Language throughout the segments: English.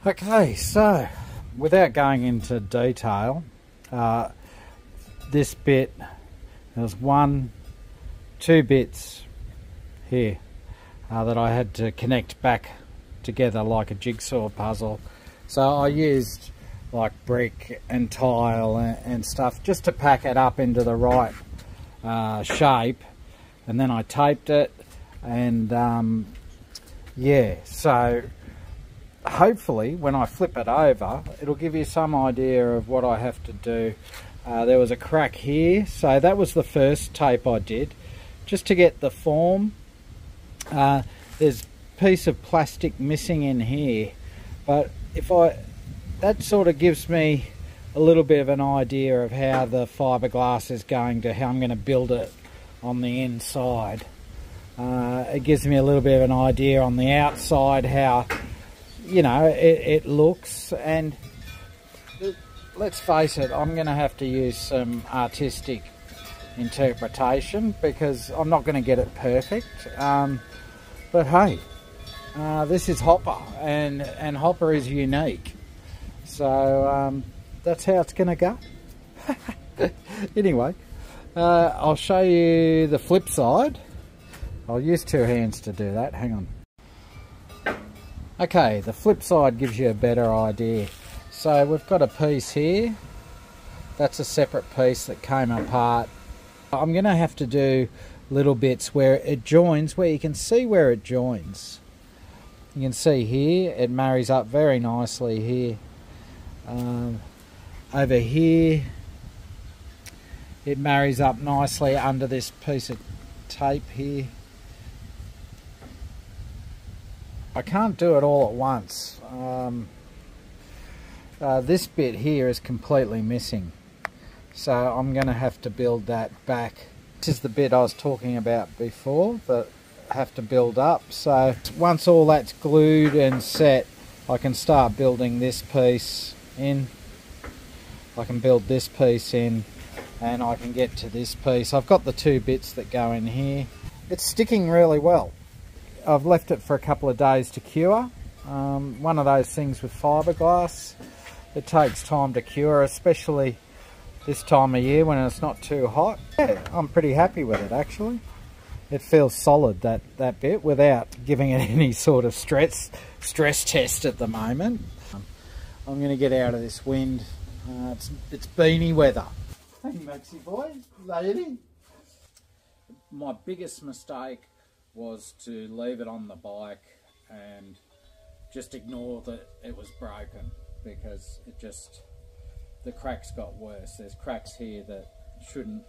Okay, so without going into detail, this bit, there's two bits here that I had to connect back together like a jigsaw puzzle. So I used like brick and tile and stuff just to pack it up into the right shape, and then I taped it, and yeah, so hopefully when I flip it over it'll give you some idea of what I have to do. There was a crack here, so that was the first tape I did just to get the form. There's a piece of plastic missing in here, but that sort of gives me a little bit of an idea of how the fiberglass is how I'm going to build it on the inside. It gives me a little bit of an idea on the outside how, you know, it looks. And let's face it, I'm going to have to use some artistic interpretation because I'm not going to get it perfect. But hey, this is Hopper, and Hopper is unique. So that's how it's going to go. Anyway, I'll show you the flip side. I'll use two hands to do that. Hang on. Okay, the flip side gives you a better idea. So we've got a piece here. That's a separate piece that came apart. I'm going to have to do little bits where it joins, where you can see where it joins. You can see here, it marries up very nicely here. Over here, it marries up nicely under this piece of tape here. I can't do it all at once. This bit here is completely missing, so I'm going to have to build that back. This is the bit I was talking about before that I have to build up. So once all that's glued and set, I can start building this piece in. I can build this piece in, and I can get to this piece. I've got the two bits that go in here. It's sticking really well. I've left it for a couple of days to cure. One of those things with fiberglass, it takes time to cure, especially this time of year when it's not too hot. Yeah, I'm pretty happy with it actually. It feels solid, that bit, without giving it any sort of stress test at the moment. I'm going to get out of this wind. It's beanie weather. Hey Maxie boy, lady. My biggest mistake was to leave it on the bike and just ignore that it was broken, because the cracks got worse. There's cracks here that shouldn't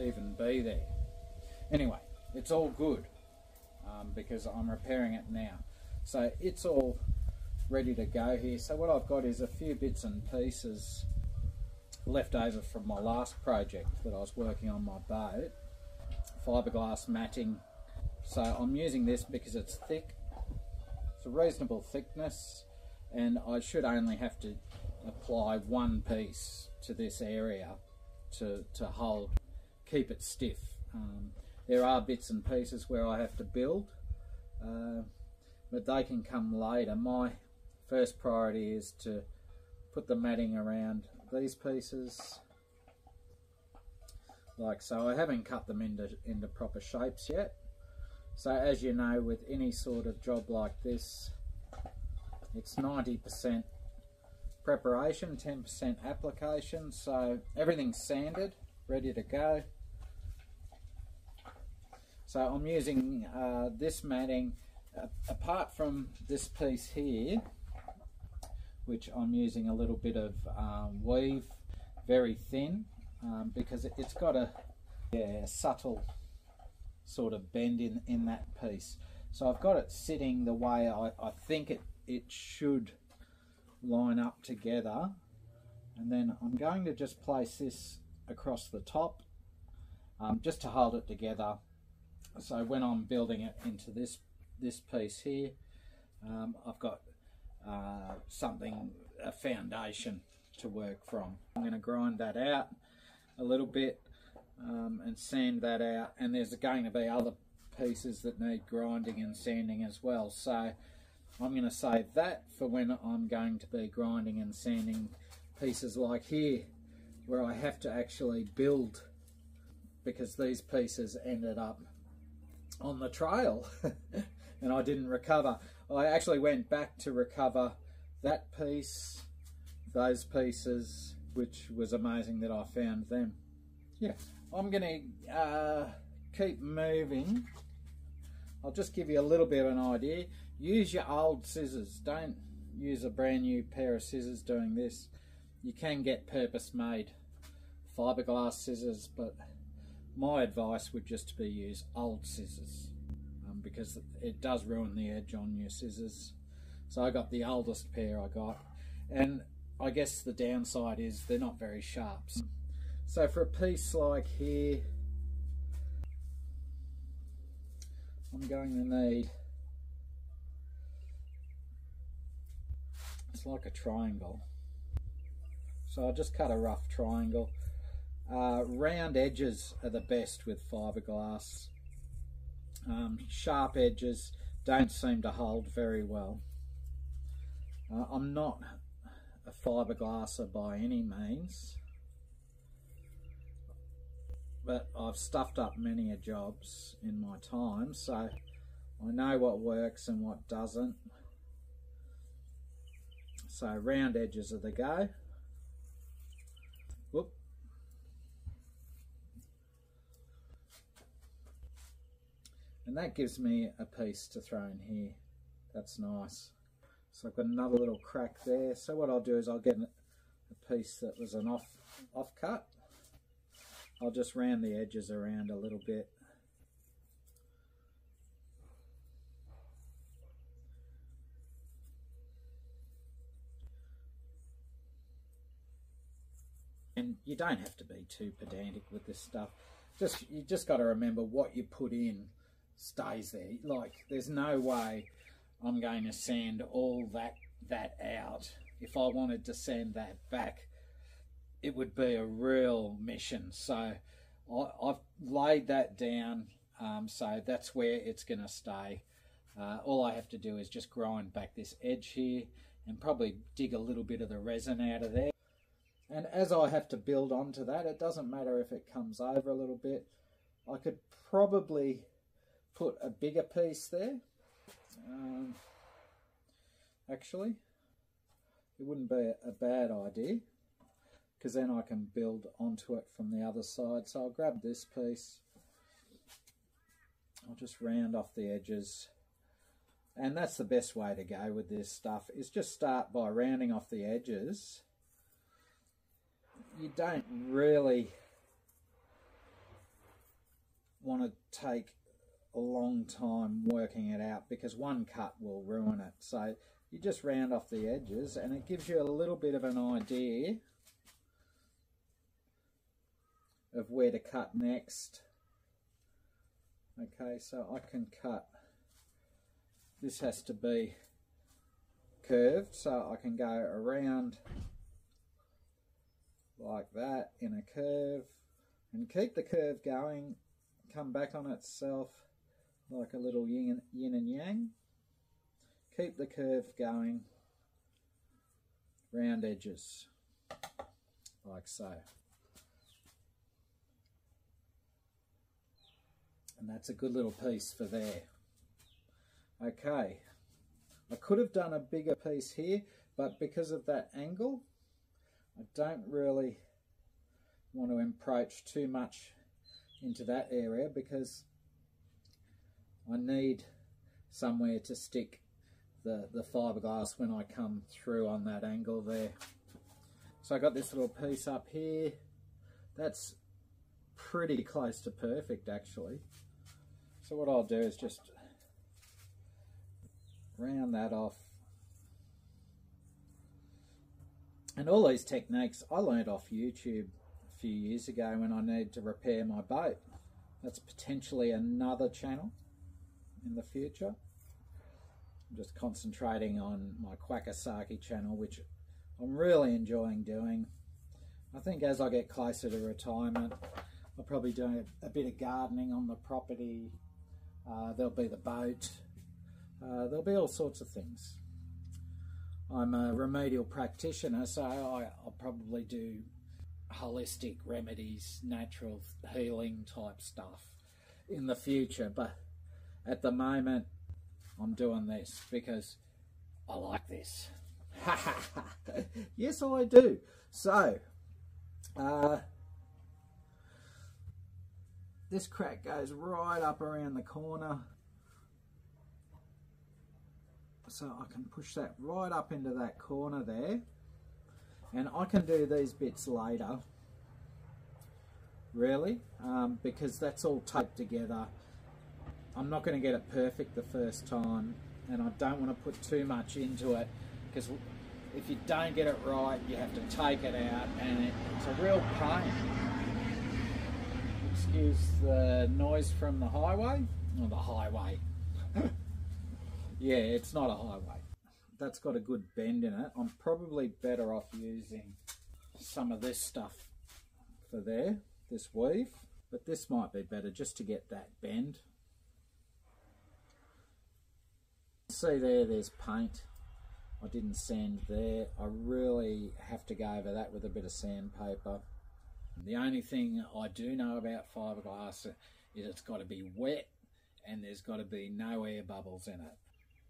even be there. Anyway, it's all good because I'm repairing it now. So it's all ready to go here. So what I've got is a few bits and pieces left over from my last project that I was working on my boat. Fiberglass matting. So I'm using this because it's thick. It's a reasonable thickness, and I should only have to apply one piece to this area to keep it stiff. There are bits and pieces where I have to build, but they can come later. My first priority is to put the matting around these pieces like so. I haven't cut them into proper shapes yet. So as you know, with any sort of job like this, it's 90% preparation, 10% application. So everything's sanded, ready to go. So I'm using this matting, apart from this piece here, which I'm using a little bit of weave, very thin, because it's got a subtle sort of bend in that piece. So I've got it sitting the way I think it should line up together, and then I'm going to just place this across the top just to hold it together. So when I'm building it into this piece here, I've got a foundation to work from. I'm going to grind that out a little bit and sand that out, and there's going to be other pieces that need grinding and sanding as well. So I'm going to save that for when I'm going to be grinding and sanding pieces like here, where I have to actually build, because these pieces ended up on the trail and I didn't recover. I actually went back to recover that piece, those pieces, which was amazing that I found them. Yeah, I'm going to keep moving. I'll just give you a little bit of an idea. Use your old scissors. Don't use a brand new pair of scissors doing this. You can get purpose-made fiberglass scissors, but my advice would just be use old scissors, because it does ruin the edge on your scissors. So I got the oldest pair I got, and I guess the downside is they're not very sharp. So for a piece like here, I'm going to need, it's like a triangle, so I'll just cut a rough triangle. Round edges are the best with fiberglass. Sharp edges don't seem to hold very well. I'm not a fiberglasser by any means, but I've stuffed up many a jobs in my time, so I know what works and what doesn't. So round edges are the go. Whoop. And that gives me a piece to throw in here. That's nice. So I've got another little crack there. So what I'll do is I'll get a piece that was an off cut. I'll just round the edges around a little bit. And you don't have to be too pedantic with this stuff. You just got to remember what you put in stays there. Like, there's no way I'm going to sand all that out. If I wanted to sand that back, it would be a real mission. So I've laid that down, so that's where it's going to stay. All I have to do is just grind back this edge here and probably dig a little bit of the resin out of there. And as I have to build onto that, it doesn't matter if it comes over a little bit. I could probably put a bigger piece there. Actually, it wouldn't be a bad idea, because then I can build onto it from the other side. So I'll grab this piece. I'll just round off the edges. And that's the best way to go with this stuff, is just start by rounding off the edges. You don't really want to take a long time working it out, because one cut will ruin it. So you just round off the edges and it gives you a little bit of an idea of where to cut next. Okay, so I can cut, this has to be curved, so I can go around like that in a curve and keep the curve going, come back on itself like a little yin and yang. Keep the curve going, round edges, like so. And that's a good little piece for there. Okay, I could have done a bigger piece here, but because of that angle, I don't really want to encroach too much into that area, because I need somewhere to stick the fiberglass when I come through on that angle there. So I got this little piece up here. That's pretty close to perfect, actually. So what I'll do is just round that off. And all these techniques I learned off YouTube a few years ago when I needed to repair my boat. That's potentially another channel in the future. I'm just concentrating on my Kwakasaki channel, which I'm really enjoying doing. I think as I get closer to retirement, I'll probably do a bit of gardening on the property. There'll be the boat. There'll be all sorts of things. I'm a remedial practitioner, so I'll probably do holistic remedies, natural healing type stuff in the future, but at the moment I'm doing this because I like this. Yes, I do. So this crack goes right up around the corner, so I can push that right up into that corner there, and I can do these bits later, really, because that's all taped together. I'm not going to get it perfect the first time, and I don't want to put too much into it, because if you don't get it right, you have to take it out, and it's a real pain. Excuse the noise from the highway, or the highway. Yeah, it's not a highway. That's got a good bend in it. I'm probably better off using some of this stuff for there, this weave, but this might be better just to get that bend. See there's paint. I didn't sand there. I really have to go over that with a bit of sandpaper. The only thing I do know about fiberglass is it's got to be wet and there's got to be no air bubbles in it.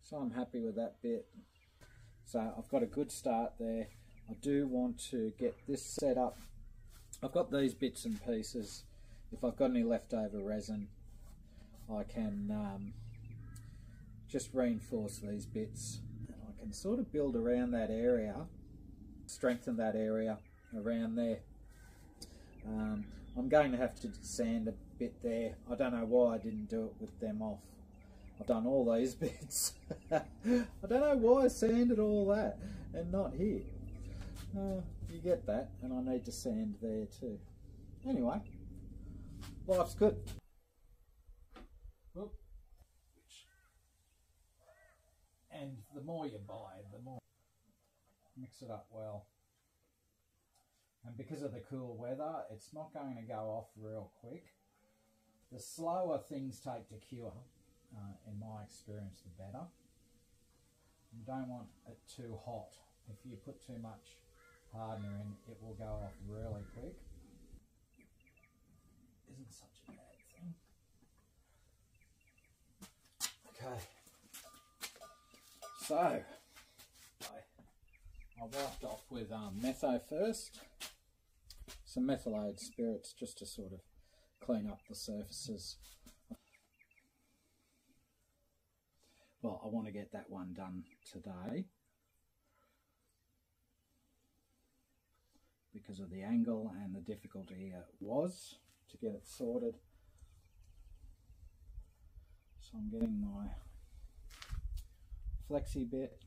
So I'm happy with that bit. So I've got a good start there. I do want to get this set up. I've got these bits and pieces. If I've got any leftover resin, I can just reinforce these bits. And I can sort of build around that area, strengthen that area around there. I'm going to have to sand a bit there. I don't know why I didn't do it with them off. I've done all these bits. I don't know why I sanded all that and not here. You get that, and I need to sand there too. Anyway, life's good. Whoop. And the more you buy, the more mix it up well. And because of the cool weather, it's not going to go off real quick. The slower things take to cure, in my experience, the better. You don't want it too hot. If you put too much hardener in, it will go off really quick. Isn't such a bad thing. Okay. So, I wiped off with metho first. Some methylated spirits just to sort of clean up the surfaces. Well, I want to get that one done today because of the angle and the difficulty it was to get it sorted. So I'm getting my flexi bit,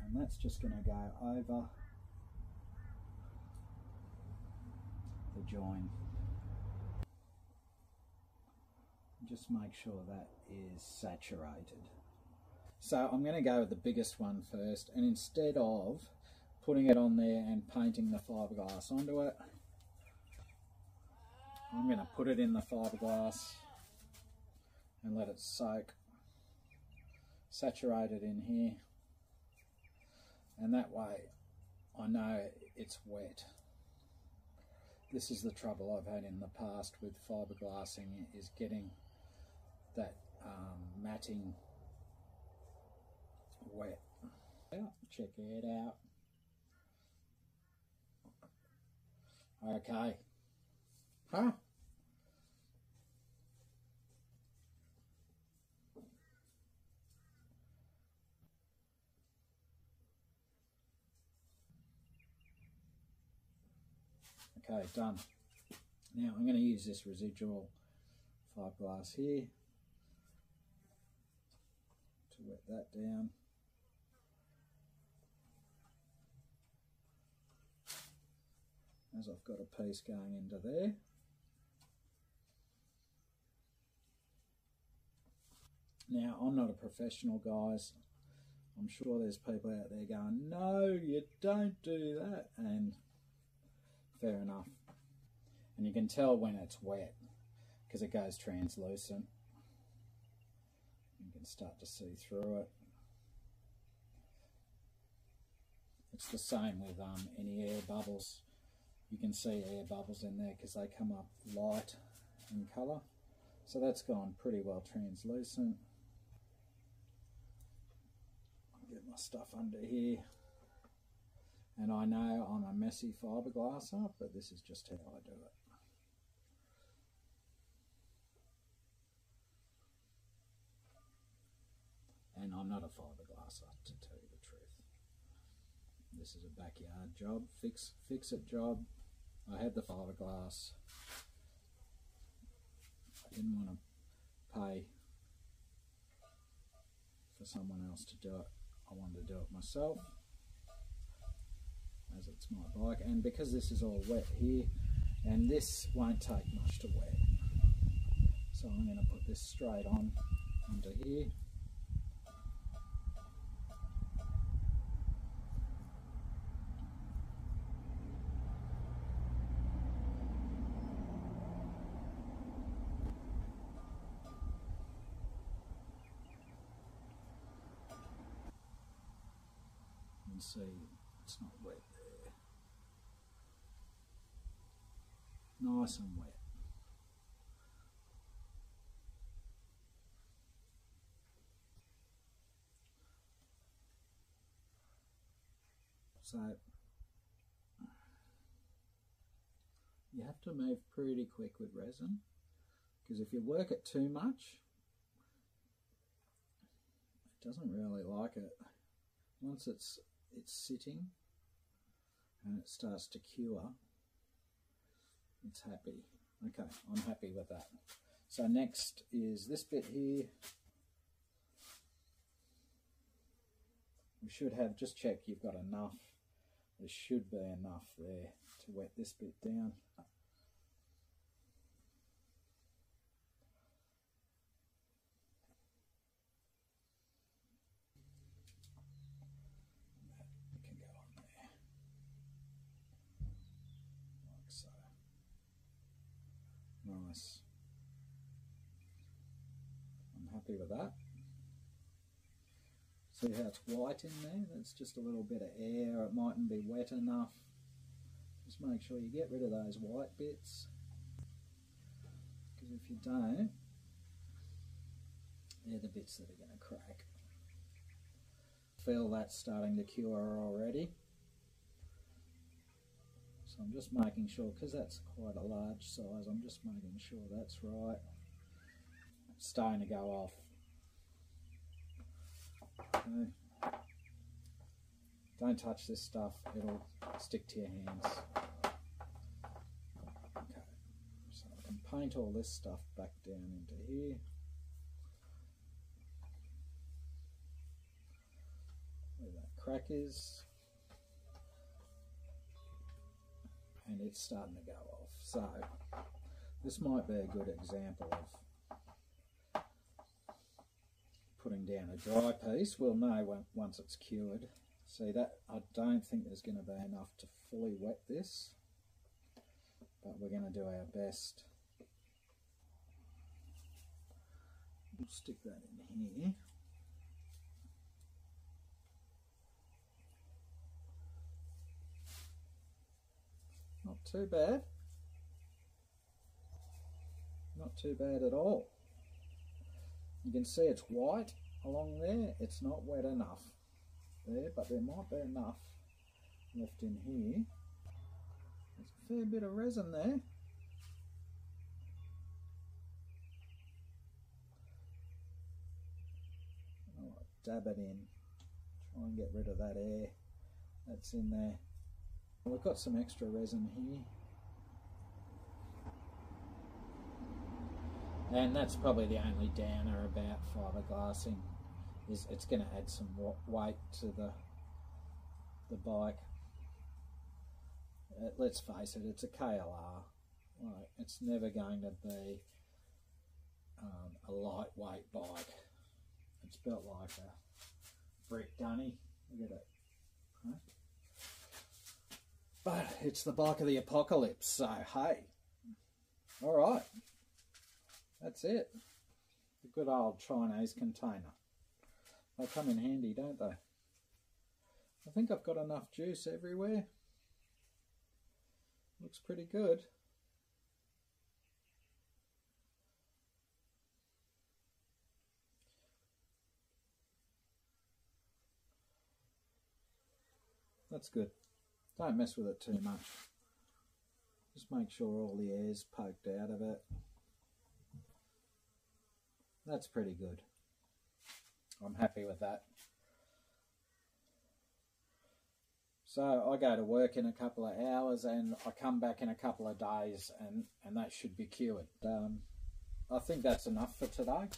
and that's just going to go over the join. Just make sure that is saturated. So I'm going to go with the biggest one first, and instead of putting it on there and painting the fiberglass onto it, I'm going to put it in the fiberglass and let it soak, saturate it in here, and that way I know it's wet. This is the trouble I've had in the past with fiberglassing, is getting that matting wet. Check it out. Okay. Huh? Okay, done. Now I'm going to use this residual fiberglass here to wet that down. As I've got a piece going into there. Now, I'm not a professional, guys. I'm sure there's people out there going, no, you don't do that. And fair enough. And you can tell when it's wet because it goes translucent. start to see through it. It's the same with any air bubbles. You can see air bubbles in there because they come up light in colour. So that's gone pretty well translucent. I'll get my stuff under here. And I know I'm a messy fiberglasser, but this is just how I do it. And I'm not a fiberglasser, to tell you the truth. This is a backyard job, fix-it job. I had the fiberglass. I didn't want to pay for someone else to do it. I wanted to do it myself, as it's my bike. And because this is all wet here, and this won't take much to wet, so I'm going to put this straight on onto here. And see, it's not wet there. Nice and wet. So you have to move pretty quick with resin, because if you work it too much, it doesn't really like it. Once it's sitting and it starts to cure, it's happy. Okay, I'm happy with that. So next is this bit here. We should have, just check you've got enough. There should be enough there to wet this bit down. Nice. I'm happy with that. See how it's white in there? That's just a little bit of air. It mightn't be wet enough. Just make sure you get rid of those white bits, because if you don't, they're the bits that are going to crack. Feel that starting to cure already. So I'm just making sure, because that's quite a large size, I'm just making sure that's right. It's starting to go off. Okay. Don't touch this stuff, it'll stick to your hands. Okay, so I can paint all this stuff back down into here. Where that crack is. And it's starting to go off. So this might be a good example of putting down a dry piece. We'll know once it's cured. See that? I don't think there's going to be enough to fully wet this, but we're going to do our best. We'll stick that in here. Not too bad. Not too bad at all. You can see it's white along there. It's not wet enough there, but there might be enough left in here. There's a fair bit of resin there. I'll dab it in. Try and get rid of that air that's in there. We've got some extra resin here, and that's probably the only downer about fiberglassing, is it's going to add some weight to the bike. Let's face it, it's a KLR. Right? It's never going to be a lightweight bike. It's built like a brick dunny. Look at it. Right? But it's the bike of the apocalypse, so hey. Alright. That's it. The good old Chinese container. They come in handy, don't they? I think I've got enough juice everywhere. Looks pretty good. That's good. Don't mess with it too much. Just make sure all the air's poked out of it. That's pretty good. I'm happy with that. So I go to work in a couple of hours and I come back in a couple of days and that should be cured. I think that's enough for today.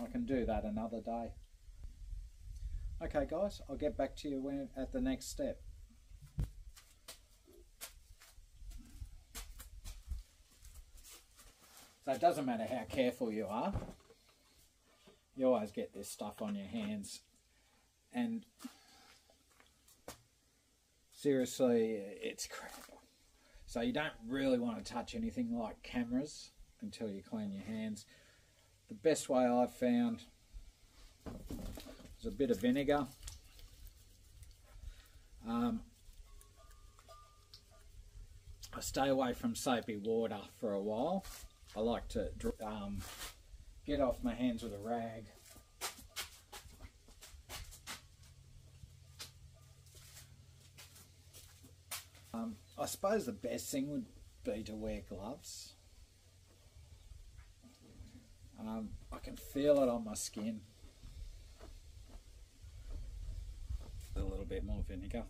I can do that another day. Okay guys, I'll get back to you at the next step. So it doesn't matter how careful you are, you always get this stuff on your hands, and seriously, it's crap. So you don't really want to touch anything like cameras until you clean your hands. The best way I've found is a bit of vinegar. I stay away from soapy water for a while. I like to get off my hands with a rag. I suppose the best thing would be to wear gloves. I can feel it on my skin. A little bit more vinegar.